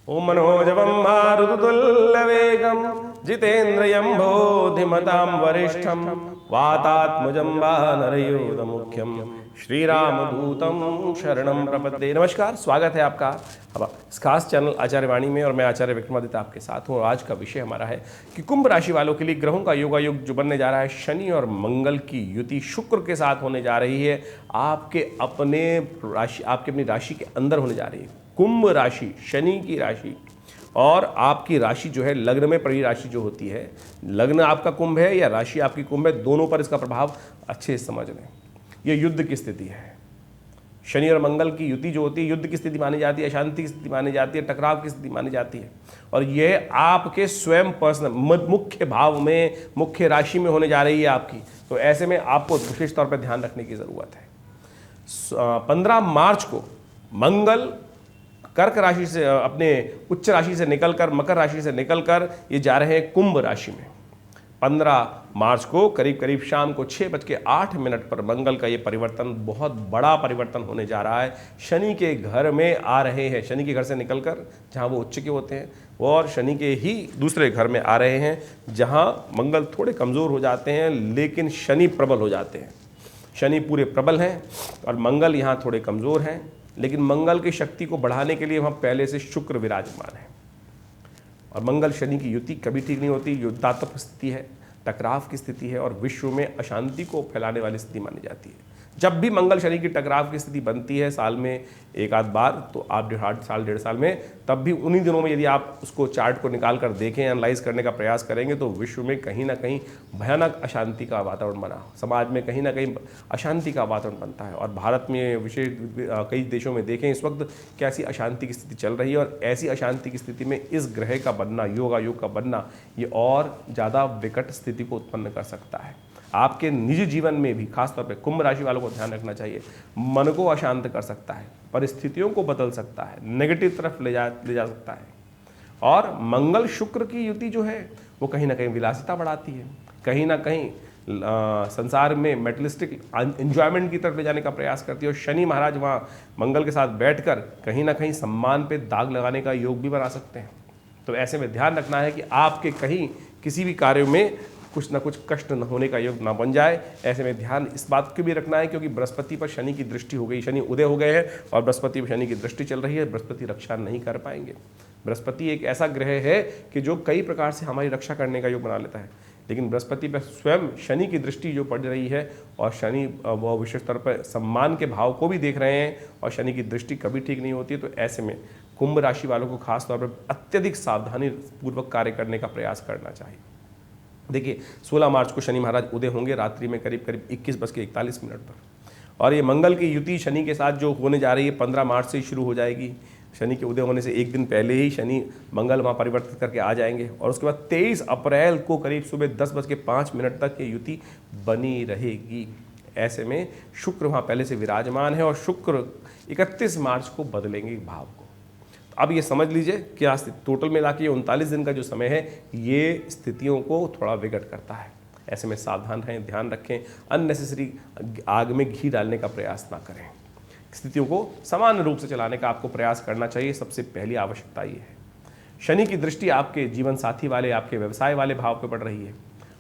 ओम मनोजवं मारुततुल्यवेगं जितेन्द्रियं बोधिमतां वरिष्ठं वातात्मजं वानरयूथमुख्यं श्रीरामदूतं शरणं प्रपद्ये। नमस्कार, स्वागत है आपका इस खास चैनल आचार्य वाणी में और मैं आचार्य विक्रमादित्य आपके साथ हूँ। आज का विषय हमारा है कि कुंभ राशि वालों के लिए ग्रहों का योगायोग जो बनने जा रहा है, शनि और मंगल की युति शुक्र के साथ होने जा रही है। आपके अपनी राशि के अंदर होने जा रही है। कुंभ राशि शनि की राशि और आपकी राशि जो है लग्न में पड़ी राशि जो होती है, लग्न आपका कुंभ है या राशि आपकी कुंभ है, दोनों पर इसका प्रभाव अच्छे से समझ लें। ये युद्ध की स्थिति है। शनि और मंगल की युति जो होती है युद्ध की स्थिति मानी जाती है, अशांति की स्थिति मानी जाती है, टकराव की स्थिति मानी जाती है। और यह आपके स्वयं पर्सनल मुख्य भाव में, मुख्य राशि में होने जा रही है आपकी। तो ऐसे में आपको विशेष तौर पर ध्यान रखने की जरूरत है। 15 मार्च को मंगल कर्क राशि से, अपने उच्च राशि से निकलकर, मकर राशि से निकलकर ये जा रहे हैं कुंभ राशि में। 15 मार्च को करीब शाम को 6:08 पर मंगल का ये परिवर्तन, बहुत बड़ा परिवर्तन होने जा रहा है। शनि के घर में आ रहे हैं, शनि के घर से निकलकर जहां वो उच्च के होते हैं, और शनि के ही दूसरे घर में आ रहे हैं जहां मंगल थोड़े कमज़ोर हो जाते हैं लेकिन शनि प्रबल हो जाते हैं। शनि पूरे प्रबल हैं और मंगल यहाँ थोड़े कमज़ोर हैं, लेकिन मंगल की शक्ति को बढ़ाने के लिए वहाँ पहले से शुक्र विराजमान है। और मंगल शनि की युति कभी ठीक नहीं होती, युद्धात्मक स्थिति है, टकराव की स्थिति है और विश्व में अशांति को फैलाने वाली स्थिति मानी जाती है। जब भी मंगल शनि की टकराव की स्थिति बनती है साल में एक आध बार, तो आप डेढ़ साल में, तब भी उन्हीं दिनों में यदि आप उसको चार्ट को निकाल कर देखें, एनालाइज करने का प्रयास करेंगे, तो विश्व में कहीं ना कहीं भयानक अशांति का वातावरण बना, समाज में कहीं ना कहीं अशांति का वातावरण बनता है। और भारत में विशेष कई देशों में देखें इस वक्त कैसी अशांति की स्थिति चल रही है। और ऐसी अशांति की स्थिति में इस ग्रह का बनना, योग का बनना, ये और ज़्यादा विकट स्थिति को उत्पन्न कर सकता है। आपके निजी जीवन में भी, खासतौर पे कुंभ राशि वालों को ध्यान रखना चाहिए, मन को अशांत कर सकता है, परिस्थितियों को बदल सकता है, नेगेटिव तरफ ले जा सकता है। और मंगल शुक्र की युति जो है वो कहीं ना कहीं विलासिता बढ़ाती है, कहीं ना कहीं संसार में मेटलिस्टिक एंजॉयमेंट की तरफ ले जाने का प्रयास करती है। और शनि महाराज वहाँ मंगल के साथ बैठकर कहीं ना कहीं सम्मान पे दाग लगाने का योग भी बना सकते हैं। तो ऐसे में ध्यान रखना है कि आपके कहीं किसी भी कार्य में कुछ ना कुछ कष्ट न होने का योग ना बन जाए। ऐसे में ध्यान इस बात को भी रखना है क्योंकि बृहस्पति पर शनि की दृष्टि हो गई, शनि उदय हो गए हैं और बृहस्पति पर शनि की दृष्टि चल रही है। बृहस्पति रक्षा नहीं कर पाएंगे। बृहस्पति एक ऐसा ग्रह है कि जो कई प्रकार से हमारी रक्षा करने का योग बना लेता है, लेकिन बृहस्पति पर स्वयं शनि की दृष्टि जो पड़ रही है और शनि वह विशेष तौर पर सम्मान के भाव को भी देख रहे हैं और शनि की दृष्टि कभी ठीक नहीं होती। तो ऐसे में कुंभ राशि वालों को खास तौर पर अत्यधिक सावधानी पूर्वक कार्य करने का प्रयास करना चाहिए। देखिए 16 मार्च को शनि महाराज उदय होंगे रात्रि में करीब 21:41 पर, और ये मंगल की युति शनि के साथ जो होने जा रही है 15 मार्च से ही शुरू हो जाएगी। शनि के उदय होने से एक दिन पहले ही शनि मंगल वहाँ परिवर्तित करके आ जाएंगे और उसके बाद 23 अप्रैल को करीब सुबह 10:05 तक ये युति बनी रहेगी। ऐसे में शुक्र वहाँ पहले से विराजमान है और शुक्र 31 मार्च को बदलेंगे भाव को। अब ये समझ लीजिए कि आज टोटल मिला के 39 दिन का जो समय है ये स्थितियों को थोड़ा विकट करता है। ऐसे में सावधान रहें, ध्यान रखें, अननेसेसरी आग में घी डालने का प्रयास ना करें। स्थितियों को सामान्य रूप से चलाने का आपको प्रयास करना चाहिए। सबसे पहली आवश्यकता ये है। शनि की दृष्टि आपके जीवन साथी वाले, आपके व्यवसाय वाले भाव पर पड़ रही है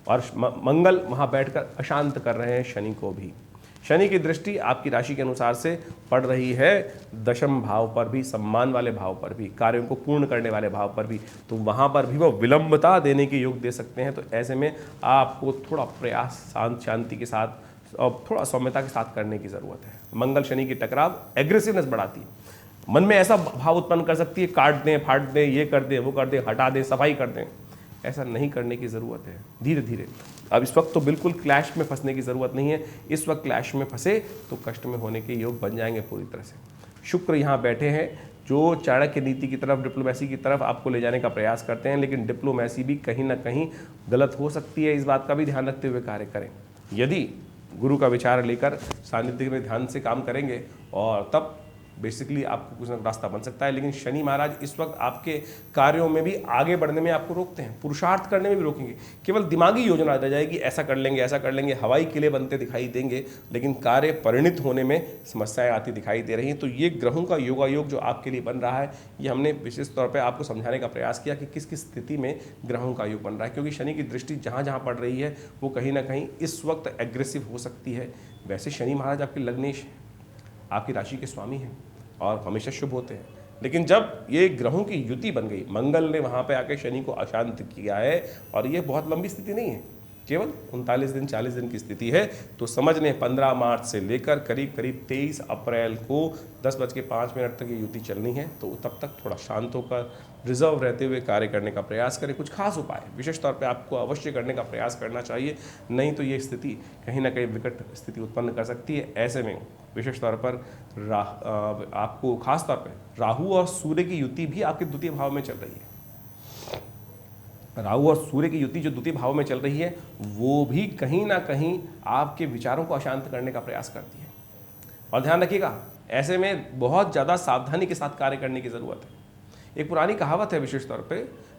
और मंगल वहाँ बैठकर अशांत कर रहे हैं शनि को भी। शनि की दृष्टि आपकी राशि के अनुसार से पड़ रही है दशम भाव पर भी, सम्मान वाले भाव पर भी, कार्यों को पूर्ण करने वाले भाव पर भी। तो वहाँ पर भी वो विलंबता देने के योग दे सकते हैं। तो ऐसे में आपको थोड़ा प्रयास शांति के साथ और थोड़ा सौम्यता के साथ करने की ज़रूरत है। मंगल शनि की टकराव एग्रेसिवनेस बढ़ाती है, मन में ऐसा भाव उत्पन्न कर सकती है, काट दें, फाड़ दें, ये कर दें, वो कर दें, हटा दें, सफाई कर दें। ऐसा नहीं करने की ज़रूरत है, धीरे धीरे। अब इस वक्त तो बिल्कुल क्लैश में फंसने की ज़रूरत नहीं है। इस वक्त क्लैश में फंसे तो कष्ट में होने के योग बन जाएंगे पूरी तरह से। शुक्र यहाँ बैठे हैं जो चाणक्य नीति की तरफ, डिप्लोमेसी की तरफ आपको ले जाने का प्रयास करते हैं, लेकिन डिप्लोमेसी भी कहीं ना कहीं गलत हो सकती है। इस बात का भी ध्यान रखते हुए कार्य करें। यदि गुरु का विचार लेकर सानिध्य में ध्यान से काम करेंगे और तब बेसिकली आपको कुछ ना रास्ता बन सकता है। लेकिन शनि महाराज इस वक्त आपके कार्यों में भी आगे बढ़ने में आपको रोकते हैं, पुरुषार्थ करने में भी रोकेंगे। केवल दिमागी योजना रह जाएगी, ऐसा कर लेंगे ऐसा कर लेंगे, हवाई किले बनते दिखाई देंगे, लेकिन कार्य परिणित होने में समस्याएं आती दिखाई दे रही हैं। तो ये ग्रहों का योगायोग जो आपके लिए बन रहा है, ये हमने विशेष तौर पर आपको समझाने का प्रयास किया कि किस किस स्थिति में ग्रहों का योग बन रहा है, क्योंकि शनि की दृष्टि जहाँ जहाँ पड़ रही है वो कहीं ना कहीं इस वक्त एग्रेसिव हो सकती है। वैसे शनि महाराज आपके लग्नेश हैं, आपकी राशि के स्वामी हैं और हमेशा शुभ होते हैं, लेकिन जब ये ग्रहों की युति बन गई, मंगल ने वहाँ पे आके शनि को अशांत किया है, और ये बहुत लंबी स्थिति नहीं है, केवल 39 दिन 40 दिन की स्थिति है। तो समझ लें 15 मार्च से लेकर करीब करीब 23 अप्रैल को 10:05 तक ये युति चलनी है। तो तब तक थोड़ा शांत होकर रिजर्व रहते हुए कार्य करने का प्रयास करें। कुछ खास उपाय विशेष तौर पे आपको अवश्य करने का प्रयास करना चाहिए, नहीं तो ये स्थिति कहीं ना कहीं विकट स्थिति उत्पन्न कर सकती है। ऐसे में विशेष तौर पर आपको खास तौर पर राहु और सूर्य की युति भी आपके द्वितीय भाव में चल रही है। राहु और सूर्य की युति जो द्वितीय भाव में चल रही है, वो भी कहीं ना कहीं आपके विचारों को अशांत करने का प्रयास करती है। और ध्यान रखिएगा, ऐसे में बहुत ज़्यादा सावधानी के साथ कार्य करने की ज़रूरत है। एक पुरानी कहावत है विशेष तौर पे,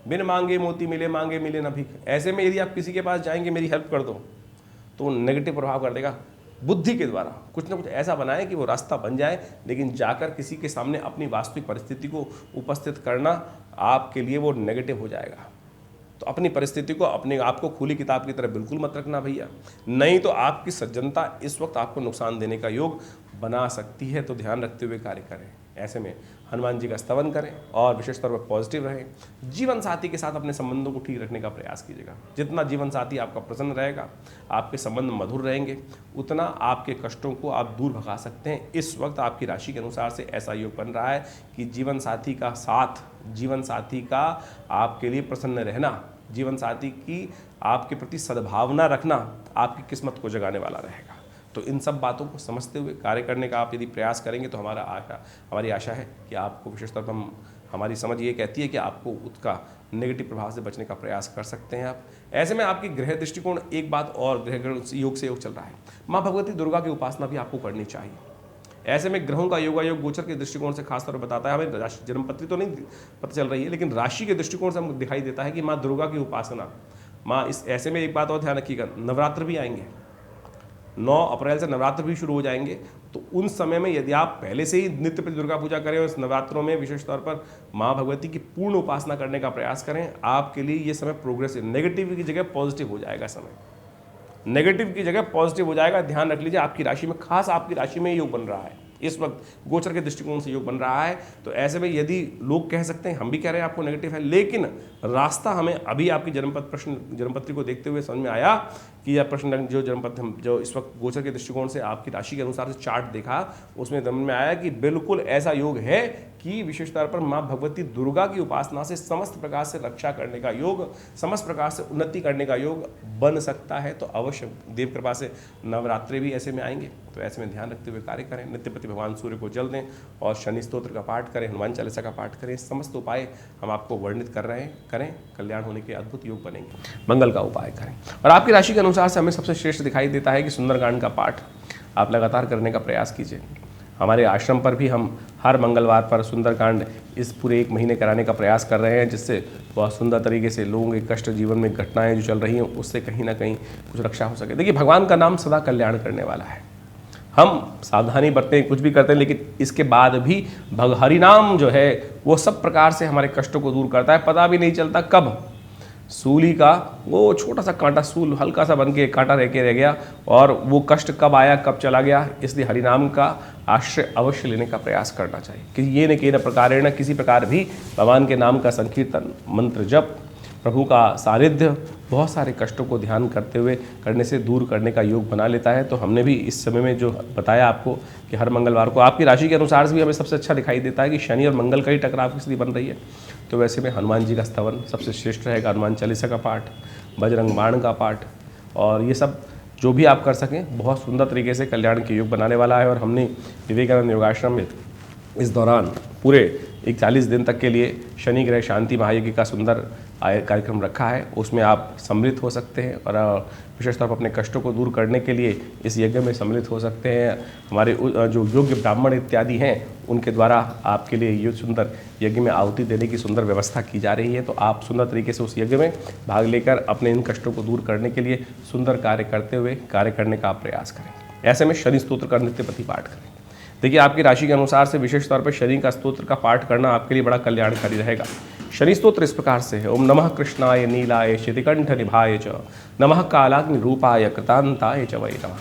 बिन मांगे मोती मिले, मांगे मिले न भीख। ऐसे में यदि आप किसी के पास जाएंगे मेरी हेल्प कर दो, तो वो नेगेटिव प्रभाव कर देगा। बुद्धि के द्वारा कुछ ना कुछ ऐसा बनाए कि वो रास्ता बन जाए, लेकिन जाकर किसी के सामने अपनी वास्तविक परिस्थिति को उपस्थित करना आपके लिए वो नेगेटिव हो जाएगा। तो अपनी परिस्थिति को, अपने आप को खुली किताब की तरह बिल्कुल मत रखना भैया, नहीं तो आपकी सज्जनता इस वक्त आपको नुकसान देने का योग बना सकती है। तो ध्यान रखते हुए कार्य करें। ऐसे में हनुमान जी का स्तवन करें और विशेष तौर पर पॉजिटिव रहें। जीवन साथी के साथ अपने संबंधों को ठीक रखने का प्रयास कीजिएगा। जितना जीवन साथी आपका प्रसन्न रहेगा, आपके संबंध मधुर रहेंगे, उतना आपके कष्टों को आप दूर भगा सकते हैं। इस वक्त आपकी राशि के अनुसार से ऐसा योग बन रहा है कि जीवन साथी का साथ, जीवन साथी का आपके लिए प्रसन्न रहना, जीवन साथी की आपके प्रति सद्भावना रखना आपकी किस्मत को जगाने वाला रहेगा। तो इन सब बातों को समझते हुए कार्य करने का आप यदि प्रयास करेंगे तो हमारी आशा है कि आपको विशेष तौर पर हमारी समझ ये कहती है कि आपको उसका नेगेटिव प्रभाव से बचने का प्रयास कर सकते हैं आप। ऐसे में आपकी ग्रह दृष्टिकोण, एक बात और, ग्रह योग से योग चल रहा है, माँ भगवती दुर्गा की उपासना भी आपको करनी चाहिए। ऐसे में ग्रहों का योगायोग गोचर के दृष्टिकोण से खासतौर पर बताता है। हमें राशि जन्मपत्री तो नहीं पता चल रही है, लेकिन राशि के दृष्टिकोण से हमको दिखाई देता है कि माँ दुर्गा की उपासना, माँ इस ऐसे में एक बात और ध्यान रखिएगा, नवरात्र भी आएंगे, 9 अप्रैल से नवरात्र भी शुरू हो जाएंगे। तो उन समय में यदि आप पहले से ही नित्य प्रति दुर्गा पूजा करें और इस नवरात्रों में विशेष तौर पर माँ भगवती की पूर्ण उपासना करने का प्रयास करें, आपके लिए ये समय प्रोग्रेसिव, नेगेटिव की जगह पॉजिटिव हो जाएगा। समय नेगेटिव की जगह पॉजिटिव हो जाएगा। ध्यान रख लीजिए, आपकी राशि में, खास आपकी राशि में योग बन रहा है, इस वक्त गोचर के दृष्टिकोण से योग बन रहा है। तो ऐसे में यदि लोग कह सकते हैं, हम भी कह रहे हैं आपको नेगेटिव है, लेकिन रास्ता हमें अभी आपकी जन्मपत्री को देखते हुए समझ में आया कि यह प्रश्न जो जन्मपत्र जो इस वक्त गोचर के दृष्टिकोण से आपकी राशि के अनुसार से चार्ट देखा, उसमें समझ में आया कि बिल्कुल ऐसा योग है कि विशेष तौर पर माँ भगवती दुर्गा की उपासना से समस्त प्रकार से रक्षा करने का योग, समस्त प्रकार से उन्नति करने का योग बन सकता है। तो अवश्य देव कृपा से नवरात्रि भी ऐसे में आएंगे। तो ऐसे में ध्यान रखते हुए कार्य करें, नित्यपति भगवान सूर्य को जल दें और शनि स्तोत्र का पाठ करें, हनुमान चालीसा का पाठ करें। समस्त उपाय हम आपको वर्णित कर रहे हैं, करें, कल्याण होने के अद्भुत योग बनेंगे। मंगल का उपाय करें। और आपकी राशि के अनुसार से हमें सबसे श्रेष्ठ दिखाई देता है कि सुंदरकांड का पाठ आप लगातार करने का प्रयास कीजिए। हमारे आश्रम पर भी हम हर मंगलवार पर सुंदरकांड इस पूरे 1 महीने कराने का प्रयास कर रहे हैं, जिससे बहुत सुंदर तरीके से लोगों के कष्ट, जीवन में घटनाएं जो चल रही हैं, उससे कहीं ना कहीं कुछ रक्षा हो सके। देखिए, भगवान का नाम सदा कल्याण करने वाला है। हम सावधानी बरतें, कुछ भी करते हैं, लेकिन इसके बाद भी हरि नाम जो है वो सब प्रकार से हमारे कष्टों को दूर करता है। पता भी नहीं चलता कब सूली का वो छोटा सा कांटा, सूल हल्का सा बन के कांटा रह गया और वो कष्ट कब आया कब चला गया। इसलिए हरिनाम का आश्रय अवश्य लेने का प्रयास करना चाहिए कि ये न किसी प्रकार न किसी प्रकार भी भगवान के नाम का संकीर्तन, मंत्र जप, प्रभु का सानिध्य बहुत सारे कष्टों को ध्यान करते हुए करने से दूर करने का योग बना लेता है। तो हमने भी इस समय में जो बताया आपको कि हर मंगलवार को आपकी राशि के अनुसार से भी हमें सबसे अच्छा दिखाई देता है कि शनि और मंगल का ही टकराव की स्थिति बन रही है। तो वैसे में हनुमान जी का स्तवन सबसे श्रेष्ठ रहेगा, हनुमान चालीसा का पाठ, बजरंग बाण का पाठ, और ये सब जो भी आप कर सकें बहुत सुंदर तरीके से कल्याण के योग बनाने वाला है। और हमने विवेकानंद योगाश्रम में इस दौरान पूरे 41 दिन तक के लिए शनि ग्रह शांति महायज्ञ का सुंदर कार्यक्रम रखा है उसमें आप सम्मिलित हो सकते हैं और विशेष तौर पर अपने कष्टों को दूर करने के लिए इस यज्ञ में सम्मिलित हो सकते हैं। हमारे जो योग्य ब्राह्मण इत्यादि हैं उनके द्वारा आपके लिए ये सुंदर यज्ञ में आहुति देने की सुंदर व्यवस्था की जा रही है। तो आप सुंदर तरीके से उस यज्ञ में भाग लेकर अपने इन कष्टों को दूर करने के लिए सुंदर कार्य करते हुए कार्य करने का आप प्रयास करें। ऐसे में शनि स्तोत्र का नित्य प्रति पाठ करें। देखिए, आपकी राशि के अनुसार से विशेष तौर पर शनि का स्तोत्र का पाठ करना आपके लिए बड़ा कल्याणकारी रहेगा। शनि स्तोत्र इस प्रकार से है। ओम नमः कृष्णाय नीलाय शितिकंठ निभाय च नमः कालाग्नि रूपाय कृतांताय च वै नमः।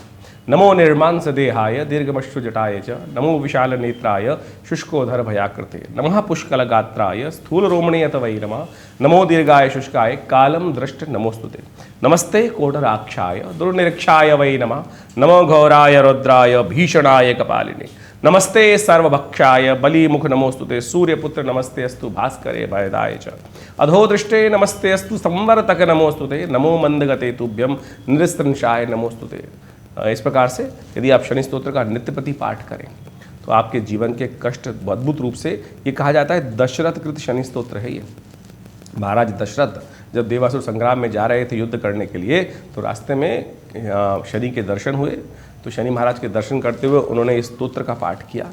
नमो निर्मांस देहाय दीर्घमश्रु जटाय च नमो विशाल नेत्राय शुष्कोधर भयाकृते नमः पुष्कल गात्राय स्थूल रोमणे वै नमः। नमो दीर्घाय शुष्काय कालम दृष्ट नमोस्तुते नमस्ते कोटराक्षाय दुर्निरीक्षाय वै नमः। नमो घोराय रुद्राय भीषणाय कपालिने नमस्ते सर्वभक्षाय बलिमुख नमोस्तुते सूर्यपुत्र नमस्ते अस्तु भास्करे भयदाय च अधोदृष्टे नमस्ते अस्तु संवर्तक नमोस्तुते नमो मंदगते तुभ्यम नृस्त्रंशाय नमोस्तुते। इस प्रकार से यदि आप शनि स्तोत्र का नित्य प्रति पाठ करें तो आपके जीवन के कष्ट अद्भुत रूप से, ये कहा जाता है दशरथ कृत शनि स्तोत्र है ये। महाराज दशरथ जब देवासुर संग्राम में जा रहे थे युद्ध करने के लिए तो रास्ते में शनि के दर्शन हुए। तो शनि महाराज के दर्शन करते हुए उन्होंने इस स्तोत्र का पाठ किया।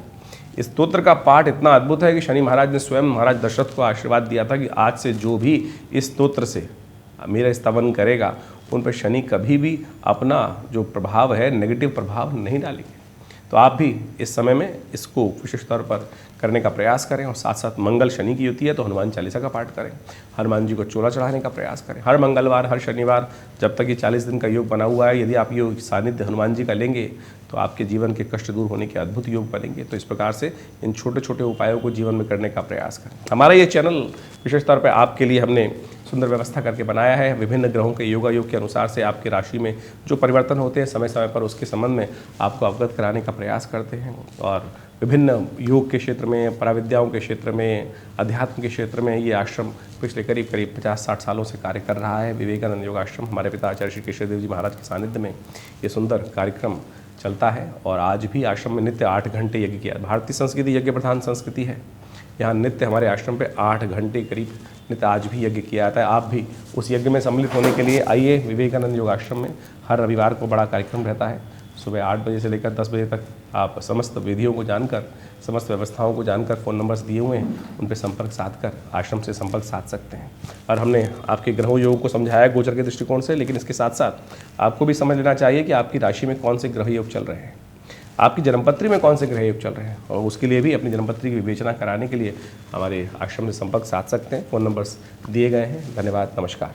इस स्तोत्र का पाठ इतना अद्भुत है कि शनि महाराज ने स्वयं महाराज दशरथ को आशीर्वाद दिया था कि आज से जो भी इस स्तोत्र से मेरा स्तवन करेगा उन पर शनि कभी भी अपना जो प्रभाव है नेगेटिव प्रभाव नहीं डालेंगे। तो आप भी इस समय में इसको विशेष तौर पर करने का प्रयास करें और साथ साथ मंगल शनि की युति है तो हनुमान चालीसा का पाठ करें। हनुमान जी को चोला चढ़ाने का प्रयास करें। हर मंगलवार हर शनिवार जब तक ये 40 दिन का योग बना हुआ है, यदि आप ये सानिध्य हनुमान जी का लेंगे तो आपके जीवन के कष्ट दूर होने के अद्भुत योग बनेंगे। तो इस प्रकार से इन छोटे छोटे उपायों को जीवन में करने का प्रयास करें। हमारा ये चैनल विशेष तौर पर आपके लिए हमने सुंदर व्यवस्था करके बनाया है। विभिन्न ग्रहों के योगा योग के अनुसार से आपकी राशि में जो परिवर्तन होते हैं समय समय पर उसके संबंध में आपको अवगत कराने का प्रयास करते हैं। और विभिन्न योग के क्षेत्र में, पराविद्याओं के क्षेत्र में, अध्यात्म के क्षेत्र में ये आश्रम पिछले करीब 50-60 सालों से कार्य कर रहा है। विवेकानंद योग आश्रम हमारे पिता आचार्य श्री केशव देव जी महाराज के सानिध्य में ये सुंदर कार्यक्रम चलता है। और आज भी आश्रम में नित्य 8 घंटे यज्ञ किया। भारतीय संस्कृति यज्ञ प्रधान संस्कृति है। यहाँ नित्य हमारे आश्रम पे 8 घंटे करीब नित्य आज भी यज्ञ किया जाता है। आप भी उस यज्ञ में सम्मिलित होने के लिए आइए। विवेकानंद योग आश्रम में हर रविवार को बड़ा कार्यक्रम रहता है। सुबह 8 बजे से लेकर 10 बजे तक आप समस्त विधियों को जानकर, समस्त व्यवस्थाओं को जानकर, फ़ोन नंबर्स दिए हुए हैं उन पर संपर्क साध कर आश्रम से संपर्क साध सकते हैं। और हमने आपके ग्रहों योग को समझाया गोचर के दृष्टिकोण से, लेकिन इसके साथ साथ आपको भी समझ लेना चाहिए कि आपकी राशि में कौन से ग्रह योग चल रहे हैं, आपकी जन्मपत्री में कौन से ग्रह योग चल रहे हैं। और उसके लिए भी अपनी जन्मपत्री की विवेचना कराने के लिए हमारे आश्रम से संपर्क साध सकते हैं। फ़ोन नंबर्स दिए गए हैं। धन्यवाद, नमस्कार।